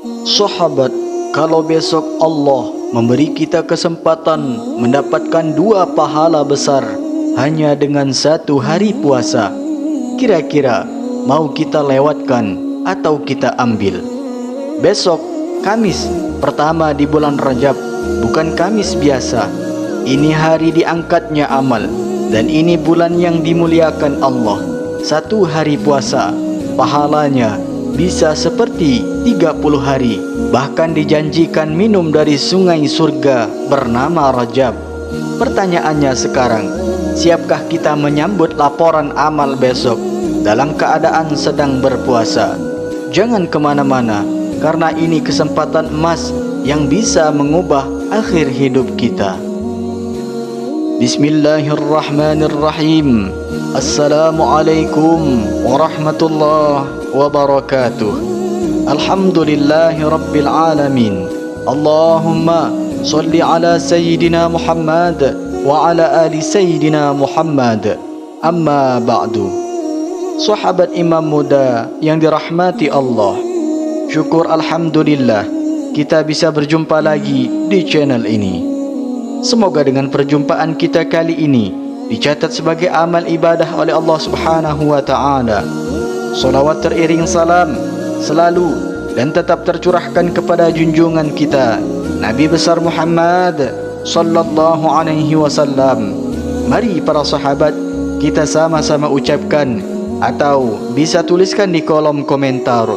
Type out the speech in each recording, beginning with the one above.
Sahabat, kalau besok Allah memberi kita kesempatan mendapatkan 2 pahala besar hanya dengan 1 hari puasa, kira-kira mau kita lewatkan atau kita ambil? Besok Kamis pertama di bulan Rajab, bukan Kamis biasa. Ini hari diangkatnya amal, dan ini bulan yang dimuliakan Allah. 1 hari puasa pahalanya bisa seperti 30 hari. Bahkan dijanjikan minum dari sungai surga bernama Rajab. Pertanyaannya sekarang, siapkah kita menyambut laporan amal besok dalam keadaan sedang berpuasa? Jangan kemana-mana, karena ini kesempatan emas yang bisa mengubah akhir hidup kita. Bismillahirrahmanirrahim. Assalamualaikum warahmatullahi wabarakatuh. Alhamdulillahi rabbil alamin. Allahumma salli ala Sayyidina Muhammad wa ala ali Sayyidina Muhammad. Amma ba'du. Sahabat Imam Muda yang dirahmati Allah, syukur alhamdulillah kita bisa berjumpa lagi di channel ini. Semoga dengan perjumpaan kita kali ini dicatat sebagai amal ibadah oleh Allah Subhanahu wa ta'ala. Salawat teriring salam selalu dan tetap tercurahkan kepada junjungan kita Nabi besar Muhammad sallallahu alaihi wasallam. Mari para sahabat, kita sama-sama ucapkan atau bisa tuliskan di kolom komentar,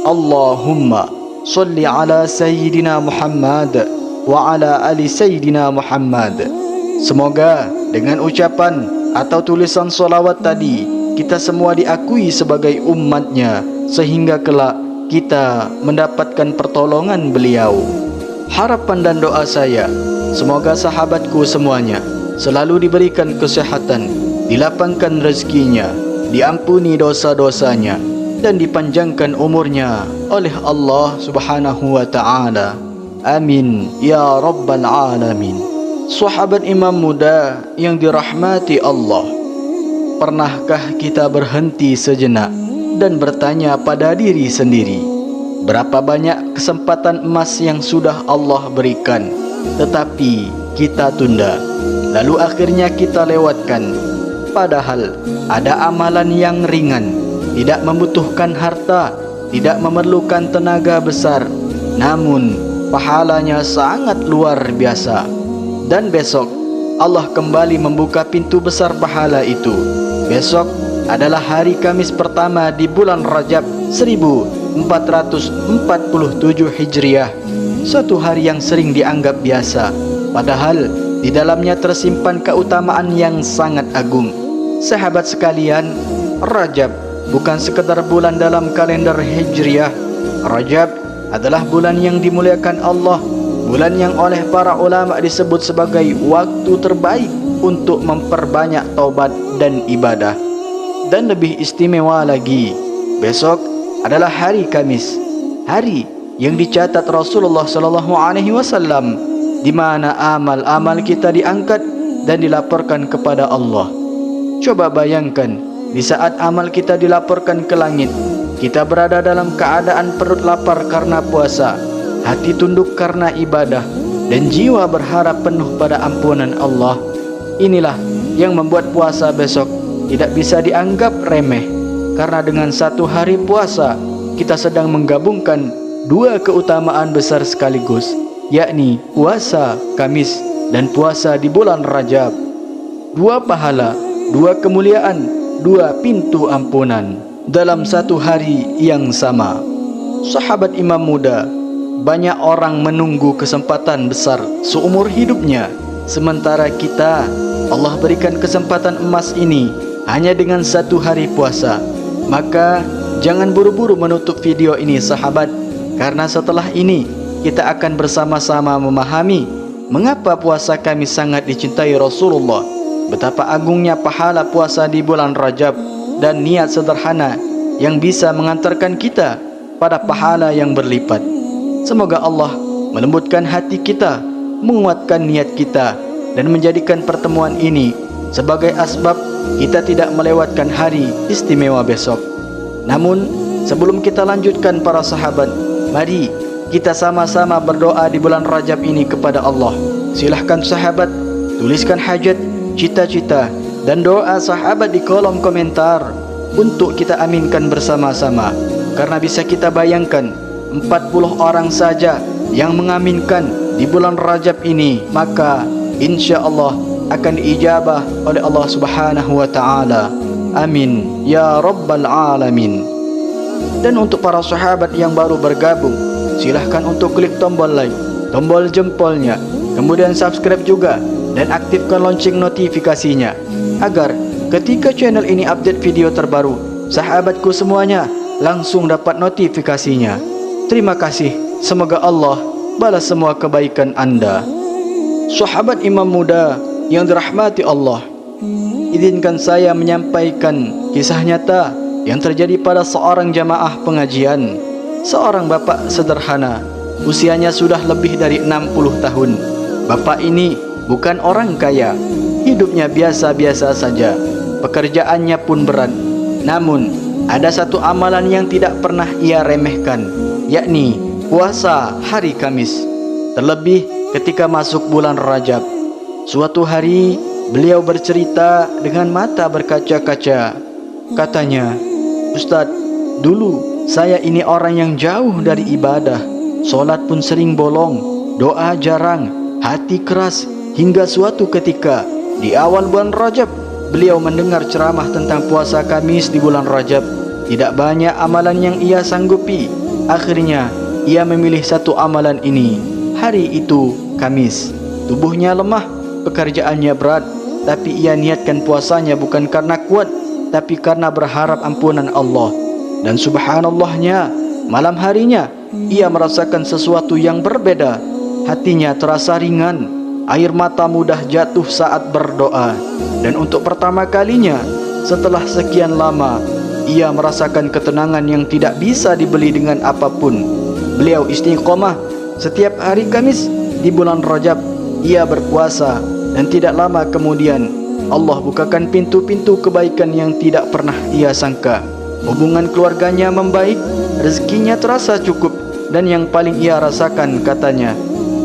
Allahumma salli ala Sayyidina Muhammad wa ala ali Sayyidina Muhammad. Semoga dengan ucapan atau tulisan solawat tadi kita semua diakui sebagai umatnya, sehingga kelak kita mendapatkan pertolongan beliau. Harapan dan doa saya, semoga sahabatku semuanya selalu diberikan kesehatan, dilapangkan rezekinya, diampuni dosa-dosanya, dan dipanjangkan umurnya oleh Allah Subhanahu wa ta'ala. Amin ya rabbal alamin. Sahabat Imam Muda yang dirahmati Allah, pernahkah kita berhenti sejenak dan bertanya pada diri sendiri, berapa banyak kesempatan emas yang sudah Allah berikan tetapi kita tunda, lalu akhirnya kita lewatkan? Padahal ada amalan yang ringan, tidak membutuhkan harta, tidak memerlukan tenaga besar, namun pahalanya sangat luar biasa. Dan besok Allah kembali membuka pintu besar pahala itu. Besok adalah hari Kamis pertama di bulan Rajab 1447 Hijriah. Suatu hari yang sering dianggap biasa, padahal di dalamnya tersimpan keutamaan yang sangat agung. Sahabat sekalian, Rajab bukan sekedar bulan dalam kalender Hijriah. Rajab adalah bulan yang dimuliakan Allah, bulan yang oleh para ulama disebut sebagai waktu terbaik untuk memperbanyak taubat dan ibadah. Dan lebih istimewa lagi, besok adalah hari Kamis, hari yang dicatat Rasulullah SAW, di mana amal-amal kita diangkat dan dilaporkan kepada Allah. Coba bayangkan, di saat amal kita dilaporkan ke langit, kita berada dalam keadaan perut lapar karena puasa, hati tunduk karena ibadah, dan jiwa berharap penuh pada ampunan Allah. Inilah yang membuat puasa besok tidak bisa dianggap remeh, karena dengan 1 hari puasa kita sedang menggabungkan 2 keutamaan besar sekaligus, yakni puasa Kamis dan puasa di bulan Rajab. 2 pahala, 2 kemuliaan, 2 pintu ampunan dalam 1 hari yang sama. Sahabat Imam Muda, banyak orang menunggu kesempatan besar seumur hidupnya, sementara kita Allah berikan kesempatan emas ini hanya dengan 1 hari puasa. Maka jangan buru-buru menutup video ini sahabat, karena setelah ini kita akan bersama-sama memahami mengapa puasa kami sangat dicintai Rasulullah, betapa agungnya pahala puasa di bulan Rajab, dan niat sederhana yang bisa mengantarkan kita pada pahala yang berlipat. Semoga Allah melembutkan hati kita, menguatkan niat kita, dan menjadikan pertemuan ini sebagai asbab kita tidak melewatkan hari istimewa besok. Namun sebelum kita lanjutkan para sahabat, Mari kita sama-sama berdoa di bulan Rajab ini kepada Allah. Silahkan sahabat tuliskan hajat, cita-cita dan doa sahabat di kolom komentar untuk kita aminkan bersama-sama. Karena bisa kita bayangkan 40 orang saja yang mengaminkan di bulan Rajab ini, maka insya Allah akan diijabah oleh Allah Subhanahu wa Ta'ala. Amin ya Rabbal Alamin. Dan untuk para sahabat yang baru bergabung, silahkan untuk klik tombol like, tombol jempolnya, kemudian subscribe juga dan aktifkan lonceng notifikasinya, agar ketika channel ini update video terbaru, sahabatku semuanya langsung dapat notifikasinya. Terima kasih, semoga Allah balas semua kebaikan Anda. Sahabat imam muda yang dirahmati Allah, izinkan saya menyampaikan kisah nyata yang terjadi pada seorang jamaah pengajian. Seorang bapak sederhana, usianya sudah lebih dari 60 tahun. Bapak ini bukan orang kaya, hidupnya biasa-biasa saja. Pekerjaannya pun berat. Namun, ada satu amalan yang tidak pernah ia remehkan, yakni puasa hari Kamis. Terlebih ketika masuk bulan Rajab. Suatu hari, beliau bercerita dengan mata berkaca-kaca. Katanya, "Ustaz, dulu saya ini orang yang jauh dari ibadah. Solat pun sering bolong, doa jarang, hati keras. Hingga suatu ketika, di awal bulan Rajab, beliau mendengar ceramah tentang puasa Kamis di bulan Rajab. Tidak banyak amalan yang ia sanggupi. Akhirnya, ia memilih satu amalan ini. Hari itu, Kamis. Tubuhnya lemah, pekerjaannya berat, tapi ia niatkan puasanya bukan karena kuat, tapi karena berharap ampunan Allah. Dan subhanallahnya, malam harinya ia merasakan sesuatu yang berbeda. Hatinya terasa ringan, air mata mudah jatuh saat berdoa. Dan untuk pertama kalinya setelah sekian lama, ia merasakan ketenangan yang tidak bisa dibeli dengan apapun. Beliau istiqomah setiap hari Kamis di bulan Rajab. Ia berpuasa dan tidak lama kemudian Allah bukakan pintu-pintu kebaikan yang tidak pernah ia sangka. Hubungan keluarganya membaik, rezekinya terasa cukup, dan yang paling ia rasakan, katanya,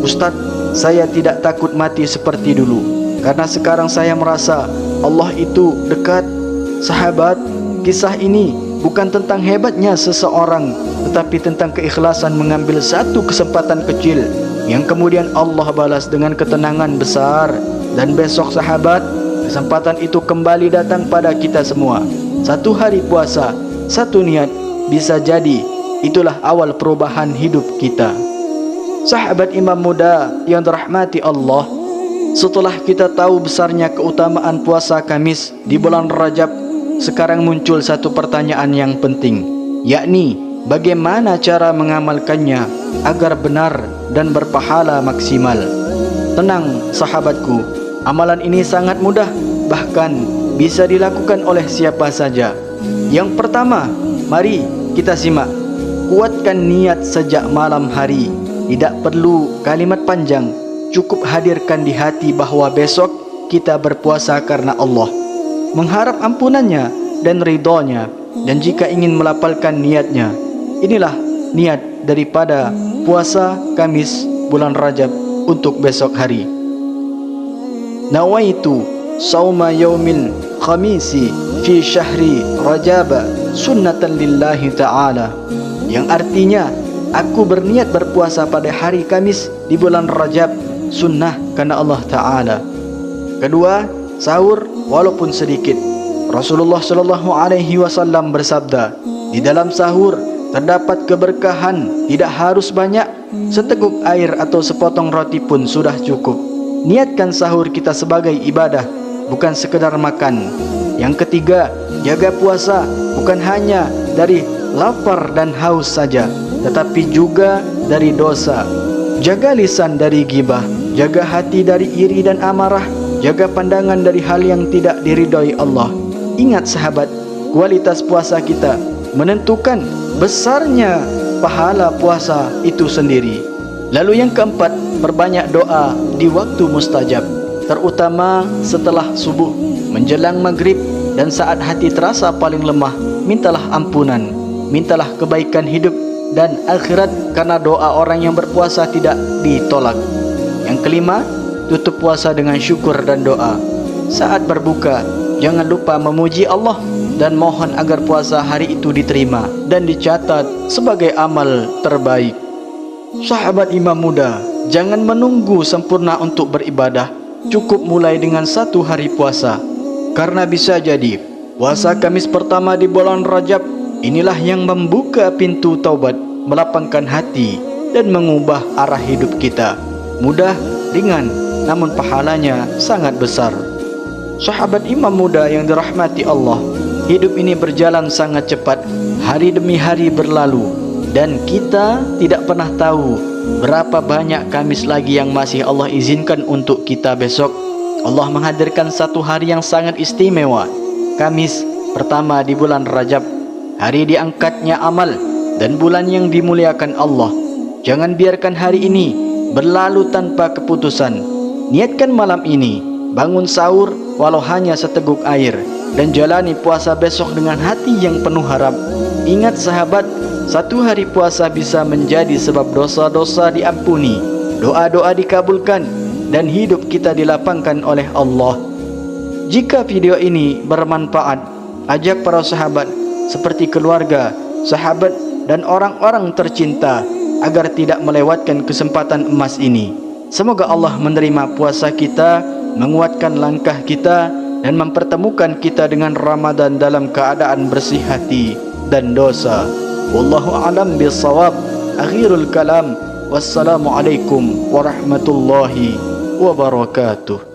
"Ustaz, saya tidak takut mati seperti dulu, karena sekarang saya merasa Allah itu dekat." Sahabat, kisah ini bukan tentang hebatnya seseorang, tetapi tentang keikhlasan mengambil satu kesempatan kecil yang kemudian Allah balas dengan ketenangan besar. Dan besok sahabat, kesempatan itu kembali datang pada kita semua. Satu hari puasa, satu niat, bisa jadi itulah awal perubahan hidup kita. Sahabat imam muda yang dirahmati Allah, setelah kita tahu besarnya keutamaan puasa Kamis di bulan Rajab, sekarang muncul satu pertanyaan yang penting, yakni bagaimana cara mengamalkannya agar benar dan berpahala maksimal. Tenang sahabatku, amalan ini sangat mudah, bahkan bisa dilakukan oleh siapa saja. Yang pertama, mari kita simak. Kuatkan niat sejak malam hari. Tidak perlu kalimat panjang, cukup hadirkan di hati bahwa besok kita berpuasa karena Allah, mengharap ampunannya dan ridhonya. Dan jika ingin melapalkan niatnya, inilah niat daripada puasa Kamis bulan Rajab untuk besok hari. Nawaitu sauma yaumil khamisi fi syahri Rajab sunnatan lillahi ta'ala, yang artinya aku berniat berpuasa pada hari Kamis di bulan Rajab, sunnah karena Allah Ta'ala. Kedua, sahur walaupun sedikit. Rasulullah sallallahu alaihi wasallam bersabda, di dalam sahur terdapat keberkahan, tidak harus banyak, seteguk air atau sepotong roti pun sudah cukup. Niatkan sahur kita sebagai ibadah, bukan sekedar makan. Yang ketiga, jaga puasa bukan hanya dari lapar dan haus saja, tetapi juga dari dosa. Jaga lisan dari ghibah, jaga hati dari iri dan amarah, jaga pandangan dari hal yang tidak diridhai Allah. Ingat sahabat, kualitas puasa kita menentukan besarnya pahala puasa itu sendiri. Lalu yang keempat, perbanyak doa di waktu mustajab, terutama setelah subuh, menjelang maghrib, dan saat hati terasa paling lemah. Mintalah ampunan, mintalah kebaikan hidup, dan akhirat karena doa orang yang berpuasa tidak ditolak. Yang kelima, tutup puasa dengan syukur dan doa. Saat berbuka, jangan lupa memuji Allah dan mohon agar puasa hari itu diterima dan dicatat sebagai amal terbaik. Sahabat imam muda, jangan menunggu sempurna untuk beribadah. Cukup mulai dengan 1 hari puasa. Karena bisa jadi puasa Kamis pertama di bulan Rajab inilah yang membuka pintu taubat, melapangkan hati dan mengubah arah hidup kita. Mudah, ringan, namun pahalanya sangat besar. Sahabat imam muda yang dirahmati Allah, hidup ini berjalan sangat cepat. Hari demi hari berlalu dan kita tidak pernah tahu berapa banyak Kamis lagi yang masih Allah izinkan untuk kita besok. Allah menghadirkan 1 hari yang sangat istimewa, Kamis pertama di bulan Rajab, hari diangkatnya amal dan bulan yang dimuliakan Allah. Jangan biarkan hari ini berlalu tanpa keputusan. Niatkan malam ini, bangun sahur walau hanya seteguk air, dan jalani puasa besok dengan hati yang penuh harap. Ingat sahabat, 1 hari puasa bisa menjadi sebab dosa-dosa diampuni, doa-doa dikabulkan, dan hidup kita dilapangkan oleh Allah. Jika video ini bermanfaat, ajak para sahabat seperti keluarga, sahabat, dan orang-orang tercinta agar tidak melewatkan kesempatan emas ini. Semoga Allah menerima puasa kita, menguatkan langkah kita, dan mempertemukan kita dengan Ramadan dalam keadaan bersih hati dan dosa. Wallahu a'lam bissawab. Akhirul kalam. Wassalamualaikum warahmatullahi wabarakatuh.